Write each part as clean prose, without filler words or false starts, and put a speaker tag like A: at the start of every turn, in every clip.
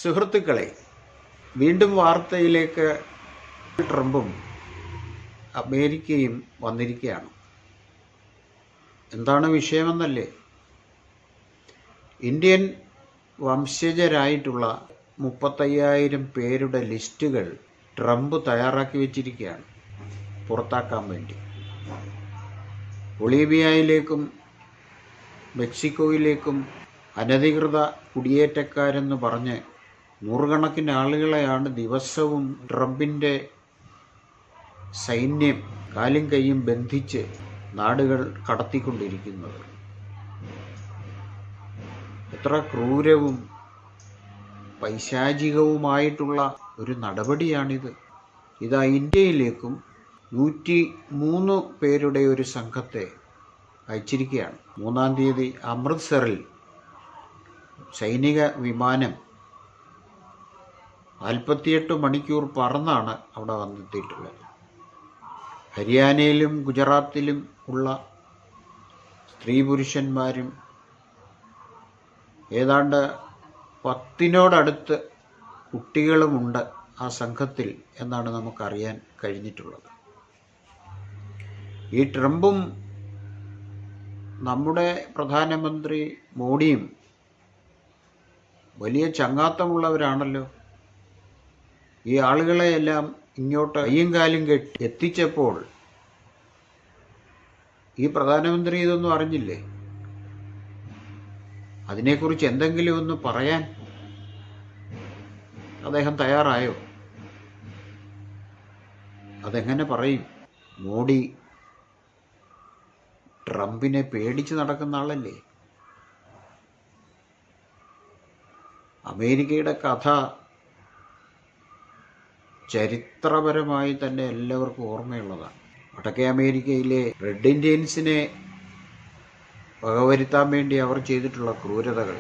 A: സുഹൃത്തുക്കളെ, വീണ്ടും വാർത്തയിലേക്ക് ട്രംപും അമേരിക്കയും വന്നിരിക്കുകയാണ്. എന്താണ് വിഷയമെന്നല്ലേ? ഇന്ത്യൻ വംശജരായിട്ടുള്ള 35,000 പേരുടെ ലിസ്റ്റുകൾ ട്രംപ് തയ്യാറാക്കി വച്ചിരിക്കുകയാണ് പുറത്താക്കാൻ വേണ്ടി. ബൊളീവിയയിലേക്കും മെക്സിക്കോയിലേക്കും അനധികൃത കുടിയേറ്റക്കാരെന്ന് പറഞ്ഞ് നൂറുകണക്കിന് ആളുകളെയാണ് ദിവസവും ട്രംപിൻ്റെ സൈന്യം കാലും കൈയും ബന്ധിച്ച് നാടുകൾ കടത്തിക്കൊണ്ടിരിക്കുന്നത്. എത്ര ക്രൂരവും പൈശാചികവുമായിട്ടുള്ള ഒരു നടപടിയാണിത്. ഇതാ ഇന്ത്യയിലേക്കും 103 പേരുടെ ഒരു സംഘത്തെ അയച്ചിരിക്കുകയാണ്. 3-ാം തീയതി അമൃത്സറിൽ സൈനിക വിമാനം 48 മണിക്കൂർ പറന്നാണ് അവിടെ വന്നെത്തിയിട്ടുള്ളത്. ഹരിയാനയിലും ഗുജറാത്തിലും ഉള്ള സ്ത്രീ പുരുഷന്മാരും ഏതാണ്ട് 10-നോടടുത്ത് കുട്ടികളുമുണ്ട് ആ സംഘത്തിൽ എന്നാണ് നമുക്കറിയാൻ കഴിഞ്ഞിട്ടുള്ളത്. ഈ ട്രംപും നമ്മുടെ പ്രധാനമന്ത്രി മോഡിയും വലിയ ചങ്ങാത്തമുള്ളവരാണല്ലോ. ഈ ആളുകളെയെല്ലാം ഇങ്ങോട്ട് കയ്യും കാലും കെട്ടി എത്തിച്ചപ്പോൾ ഈ പ്രധാനമന്ത്രി ഇതൊന്നും അറിഞ്ഞില്ലേ? അതിനെക്കുറിച്ച് എന്തെങ്കിലും ഒന്ന് പറയാൻ അദ്ദേഹം തയ്യാറായോ? അതെങ്ങനെ പറയും? മോഡി ട്രംപിനെ പേടിച്ച് നടക്കുന്ന ആളല്ലേ. അമേരിക്കയുടെ കഥ ചരിത്രപരമായി തന്നെ എല്ലാവർക്കും ഓർമ്മയുള്ളതാണ്. വടക്കേ അമേരിക്കയിലെ റെഡ് ഇന്ത്യൻസിനെ വകവരുത്താൻ വേണ്ടി അവർ ചെയ്തിട്ടുള്ള ക്രൂരതകൾ,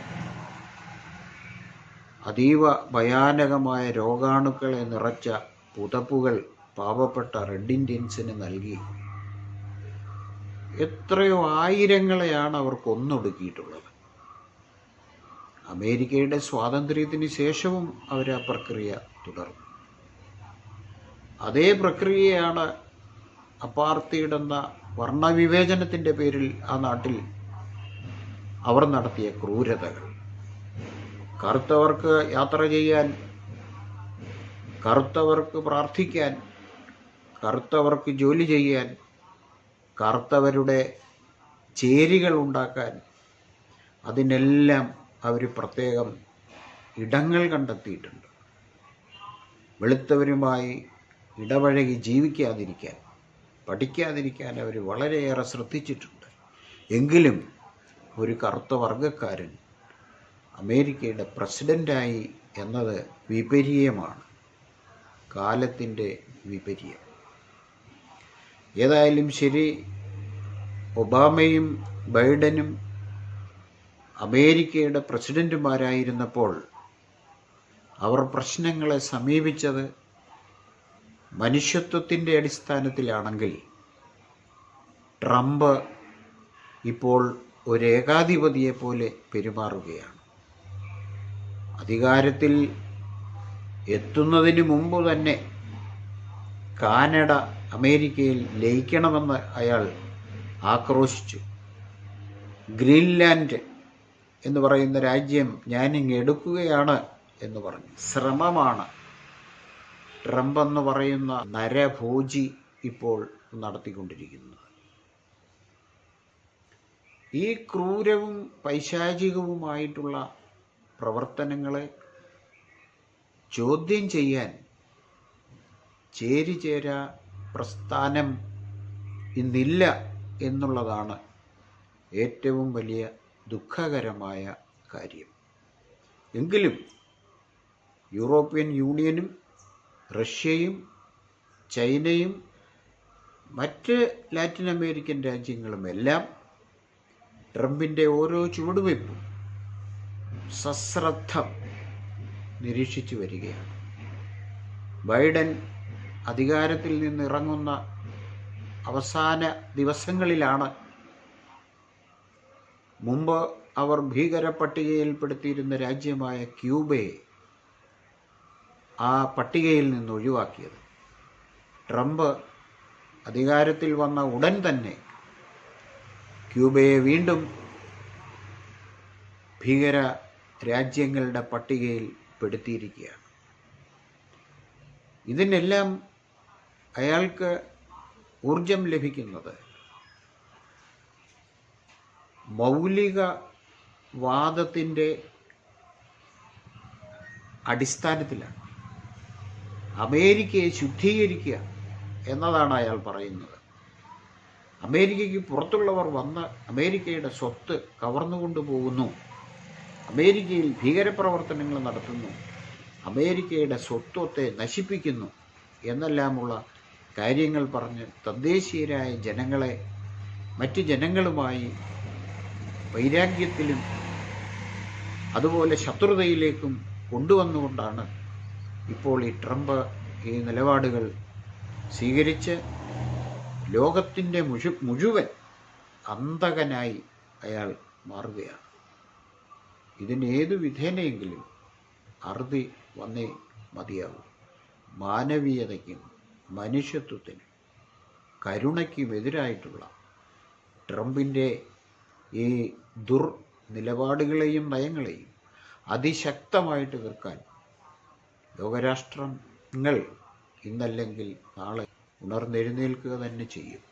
A: അതീവ ഭയാനകമായ രോഗാണുക്കളെ നിറച്ച പുതപ്പുകൾ പാവപ്പെട്ട റെഡ് ഇന്ത്യൻസിന് നൽകി എത്രയോ ആയിരങ്ങളെയാണ് അവർ കൊന്നൊടുക്കിയിട്ടുള്ളത്. അമേരിക്കയുടെ സ്വാതന്ത്ര്യത്തിന് ശേഷവും അവർ ആ പ്രക്രിയ തുടർന്നു. അതേ പ്രക്രിയയാണ് അപ്പാർത്തൈഡ് എന്ന വർണ്ണവിവേചനത്തിൻ്റെ പേരിൽ ആ നാട്ടിൽ അവർ നടത്തിയ ക്രൂരതകൾ. കറുത്തവർക്ക് യാത്ര ചെയ്യാൻ, കറുത്തവർക്ക് പ്രാർത്ഥിക്കാൻ, കറുത്തവർക്ക് ജോലി ചെയ്യാൻ, കറുത്തവരുടെ ചേരികൾ ഉണ്ടാക്കാൻ, അതിനെല്ലാം അവർ പ്രത്യേകം ഇടങ്ങൾ കണ്ടെത്തിയിട്ടുണ്ട്. വെളുത്തവരുമായി ഇടപഴകി ജീവിക്കാതിരിക്കാൻ, പഠിക്കാതിരിക്കാൻ അവർ വളരെയേറെ ശ്രദ്ധിച്ചിട്ടുണ്ട്. എങ്കിലും ഒരു കറുത്ത വർഗക്കാരൻ അമേരിക്കയുടെ പ്രസിഡൻ്റായി എന്നത് വിപരീയമാണ്, കാലത്തിൻ്റെ വിപരീയം. ഏതായാലും ശരി, ഒബാമയും ബൈഡനും അമേരിക്കയുടെ പ്രസിഡന്റുമാരായിരുന്നപ്പോൾ അവർ പ്രശ്നങ്ങളെ സമീപിച്ചത് മനുഷ്യത്വത്തിൻ്റെ അടിസ്ഥാനത്തിലാണെങ്കിൽ ട്രംപ് ഇപ്പോൾ ഒരു ഏകാധിപതിയെ പോലെ പെരുമാറുകയാണ്. അധികാരത്തിൽ എത്തുന്നതിന് മുമ്പ് തന്നെ കാനഡ അമേരിക്കയിൽ ലയിക്കണമെന്ന് അയാൾ ആക്രോശിച്ചു. ഗ്രീൻലാൻഡ് എന്ന് പറയുന്ന രാജ്യം ഞാനിങ്ങ് എടുക്കുകയാണ് എന്ന് പറഞ്ഞു. ശ്രമമാണ് ട്രംപ് എന്ന് പറയുന്ന നരഭോജി ഇപ്പോൾ നടത്തിക്കൊണ്ടിരിക്കുന്നത്. ഈ ക്രൂരവും പൈശാചികവുമായിട്ടുള്ള പ്രവർത്തനങ്ങളെ ചോദ്യം ചെയ്യാൻ ചേരിചേരാ പ്രസ്ഥാനം ഇന്നില്ല എന്നുള്ളതാണ് ഏറ്റവും വലിയ ദുഃഖകരമായ കാര്യം. എങ്കിലും യൂറോപ്യൻ യൂണിയനും റഷ്യയും ചൈനയും മറ്റ് ലാറ്റിൻ അമേരിക്കൻ രാജ്യങ്ങളുമെല്ലാം ട്രംപിൻ്റെ ഓരോ ചുവടുവയ്പ്പും സശ്രദ്ധം നിരീക്ഷിച്ചു വരികയാണ്. ബൈഡൻ അധികാരത്തിൽ നിന്നിറങ്ങുന്ന അവസാന ദിവസങ്ങളിലാണ് മുമ്പ് അവർ ഭീകര പട്ടികയിൽപ്പെടുത്തിയിരുന്ന രാജ്യമായ ക്യൂബയെ ആ പട്ടികയിൽ നിന്ന് ഒഴിവാക്കിയത്. ട്രംപ് അധികാരത്തിൽ വന്ന ഉടൻ തന്നെ ക്യൂബയെ വീണ്ടും ഭീകര രാജ്യങ്ങളുടെ പട്ടികയിൽ പെടുത്തിയിരിക്കുകയാണ്. ഇതിനെല്ലാം അയാൾക്ക് ഊർജം ലഭിക്കുന്നത് മൗലികവാദത്തിൻ്റെ അടിസ്ഥാനത്തിലാണ്. അമേരിക്കയെ ശുദ്ധീകരിക്കുക എന്നതാണ് അയാൾ പറയുന്നത്. അമേരിക്കയ്ക്ക് പുറത്തുള്ളവർ വന്ന് അമേരിക്കയുടെ സ്വത്ത് കവർന്നുകൊണ്ടു പോകുന്നു, അമേരിക്കയിൽ ഭീകരപ്രവർത്തനങ്ങൾ നടത്തുന്നു, അമേരിക്കയുടെ സ്വത്വത്തെ നശിപ്പിക്കുന്നു എന്നെല്ലാമുള്ള കാര്യങ്ങൾ പറഞ്ഞ് തദ്ദേശീയരായ ജനങ്ങളെ മറ്റ് ജനങ്ങളുമായി വൈരാഗ്യത്തിലും അതുപോലെ ശത്രുതയിലേക്കും കൊണ്ടുവന്നുകൊണ്ടാണ് ഇപ്പോൾ ഈ ട്രംപ് ഈ നിലപാടുകൾ സ്വീകരിച്ച് ലോകത്തിൻ്റെ മുഴുവൻ അന്തകനായി അയാൾ മാറുകയാണ്. ഇതിനേതു വിധേനയെങ്കിലും അറുതി വന്നേ മതിയാവും. മാനവീയതയ്ക്കും മനുഷ്യത്വത്തിനും കരുണയ്ക്കുമെതിരായിട്ടുള്ള ട്രംപിൻ്റെ ഈ നിലപാടുകളെയും നയങ്ങളെയും അതിശക്തമായിട്ട് എതിർക്കാൻ ലോകരാഷ്ട്രങ്ങൾ ഇന്നല്ലെങ്കിൽ നാളെ ഉണർന്നെഴുന്നേൽക്കുക തന്നെ ചെയ്യും.